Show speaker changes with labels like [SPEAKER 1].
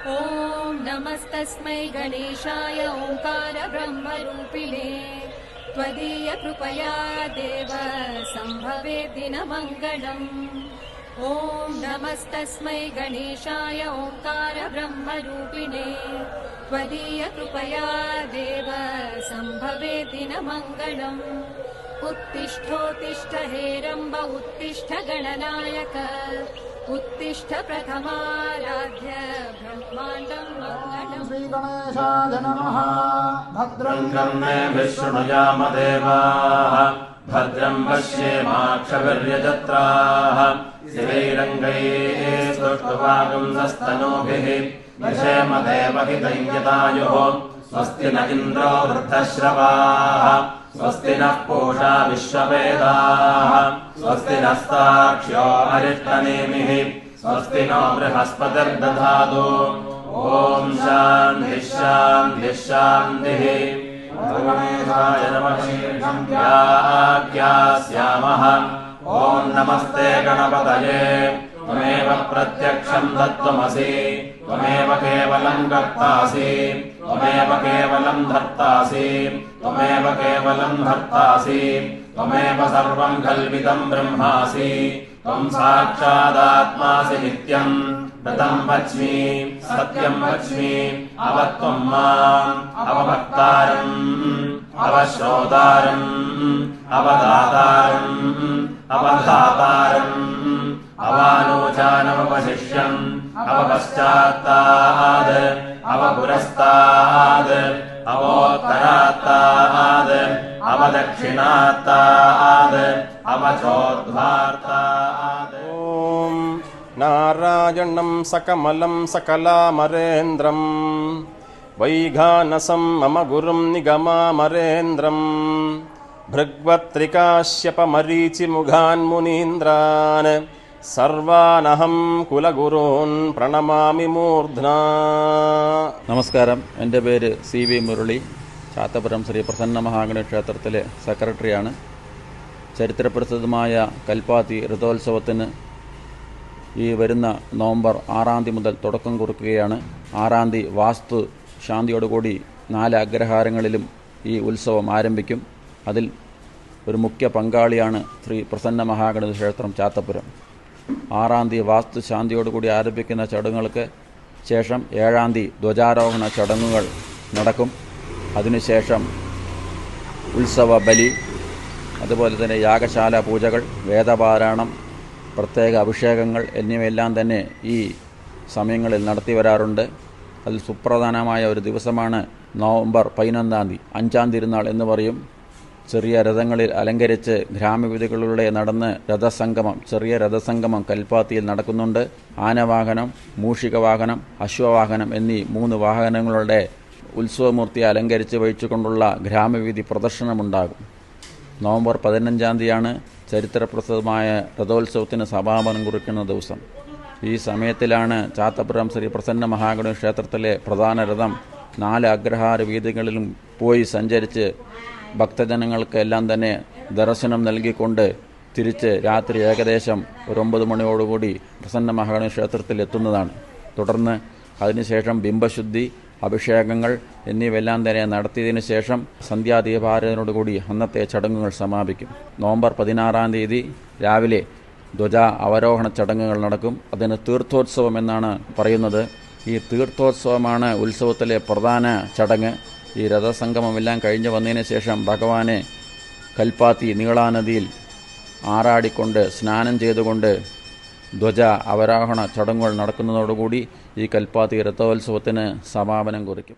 [SPEAKER 1] ॐ नमस्तस्मै गणेशाय ओंकार ब्रह्मरूपिणे त्वदीय कृपया देव संभवे दिनमङ्गलम्। ॐ नमस्तस्मै गणेशाय ओंकार ब्रह्मरूपिणे त्वदीय कृपया देव संभवे दिनमङ्गलम्। उत्तिष्ठोत्तिष्ठ हेरम्ब उत्तिष्ठ गणनायक उत्तिष्ठ प्रथमाराध्य ब्रह्माण्डं मङ्गलम्।
[SPEAKER 2] श्री गणेशाय नमः।
[SPEAKER 3] भद्रं कर्णेभिः शृणुयाम देवाः भद्रं पश्येमाक्षभिर्यजत्राः स्थिरैरङ्गैः स्तुष्टुवागुंसस्तनूभिः यशेम देवहितं यदायुः। स्वस्ति न इन्द्रो वृद्धश्रवाः स्वस्ति नः पूषा विश्ववेदाः स्वस्ति नस्ताक्ष्यो अरिष्टनेमिः स्वस्ति नो बृहस्पतिर्दधातु। ॐ शान्तिः शान्तिः शान्तिः। गणेशाय नमः। व्याख्यास्यामः। ॐ नमस्ते गणपतये त्वमेव प्रत्यक्षं तत्त्वमसि त्वमेव केवलं कर्तासि त्वमेव केवलं धर्तासि त्वमेव केवलं भर्तासि त्वमेव सर्वं कल्पितं ब्रह्मासि त्वं साक्षादात्मासि नित्यं ऋतं वच्मि सत्यं वच्मि अवत्वं माम् अवभक्तारम् अवश्रोतारम् अवदातारम् अवधातारम् अवानोचानवशिष्यम् अवपश्चात्ताद् अवपुरस्ताद् अवोत्तरात्ताद् अवदक्षिणात्ताद् अवचोद्धार्ताद्।
[SPEAKER 4] ॐ नारायणं सकमलं सकलामरेन्द्रं वैघानसं मम गुरुं निगमामरेन्द्रं भृग्वत्रिकाश्यपमरीचिमुघान्मुनीन्द्रान् സർവാനഹം കുലഗുരൂൻ പ്രണമാമി മൂർധ്നാ.
[SPEAKER 5] നമസ്കാരം. എൻ്റെ പേര് CV മുരളി. ചാത്തപുരം ശ്രീ പ്രസന്ന മഹാഗണേശ ക്ഷേത്രത്തിലെ സെക്രട്ടറിയാണ്. ചരിത്രപ്രസിദ്ധമായ കൽപ്പാത്തി രഥോത്സവത്തിന് ഈ വരുന്ന നവംബർ 6 മുതൽ തുടക്കം കുറിക്കുകയാണ്. 6 വാസ്തു ശാന്തിയോടുകൂടി 4 അഗ്രഹാരങ്ങളിലും ഈ ഉത്സവം ആരംഭിക്കും. അതിൽ ഒരു മുഖ്യ പങ്കാളിയാണ് ശ്രീ പ്രസന്ന മഹാഗണേശ ക്ഷേത്രം ചാത്തപുരം. 6 വാസ്തു ശാന്തിയോടുകൂടി ആരംഭിക്കുന്ന ചടങ്ങുകൾക്ക് ശേഷം 7 ധ്വജാരോഹണ ചടങ്ങുകൾ നടക്കും. അതിനുശേഷം ഉത്സവ ബലി, അതുപോലെ തന്നെ യാഗശാല പൂജകൾ, വേദപാരായണം, പ്രത്യേക അഭിഷേകങ്ങൾ എന്നിവയെല്ലാം തന്നെ ഈ സമയങ്ങളിൽ നടത്തി വരാറുണ്ട്. അതിൽ സുപ്രധാനമായ ഒരു ദിവസമാണ് നവംബർ 11 5 തിരുനാൾ എന്ന് പറയും. ചെറിയ രഥങ്ങളിൽ അലങ്കരിച്ച് ഗ്രാമവീഥികളിലൂടെ നടന്ന് ചെറിയ രഥസംഗമം കൽപ്പാത്തിയിൽ നടക്കുന്നുണ്ട്. ആനവാഹനം, മൂഷികവാഹനം, അശ്വവാഹനം എന്നീ 3 വാഹനങ്ങളുടെ ഉത്സവമൂർത്തിയെ അലങ്കരിച്ച് വഹിച്ചുകൊണ്ടുള്ള ഗ്രാമവീഥി പ്രദർശനമുണ്ടാകും. നവംബർ 15 ചരിത്രപ്രസിദ്ധമായ രഥോത്സവത്തിന് സമാപനം കുറിക്കുന്ന ദിവസം. ഈ സമയത്തിലാണ് ചാത്തപുരം ശ്രീ പ്രസന്ന മഹാഗണേശ ക്ഷേത്രത്തിലെ പ്രധാന രഥം 4 അഗ്രഹാര വീഥികളിലും പോയി സഞ്ചരിച്ച് ഭക്തജനങ്ങൾക്ക് എല്ലാം തന്നെ ദർശനം നൽകിക്കൊണ്ട് തിരിച്ച് രാത്രി ഏകദേശം 9 മണിയോടുകൂടി പ്രസന്ന മഹാഗണേശ ക്ഷേത്രത്തിൽ എത്തുന്നതാണ്. തുടർന്ന് അതിനുശേഷം ബിംബശുദ്ധി, അഭിഷേകങ്ങൾ എന്നിവയെല്ലാം തന്നെ നടത്തിയതിനു ശേഷം സന്ധ്യാദീപാരാധനയോടുകൂടി അന്നത്തെ ചടങ്ങുകൾ സമാപിക്കും. നവംബർ 16 രാവിലെ ധ്വജ അവരോഹണ ചടങ്ങുകൾ നടക്കും. അതിന് തീർത്ഥോത്സവം എന്നാണ് പറയുന്നത്. ഈ തീർത്ഥോത്സവമാണ് ഉത്സവത്തിലെ പ്രധാന ചടങ്ങ്. ഈ രഥസംഗമമെല്ലാം കഴിഞ്ഞ് വന്നതിന് ശേഷം ഭഗവാനെ കൽപ്പാത്തി നീളാനദിയിൽ ആറാടിക്കൊണ്ട് സ്നാനം ചെയ്തുകൊണ്ട് ധ്വജ അവരോഹണ ചടങ്ങുകൾ നടക്കുന്നതോടുകൂടി ഈ കൽപ്പാത്തി രഥോത്സവത്തിന് സമാപനം കുറിക്കും.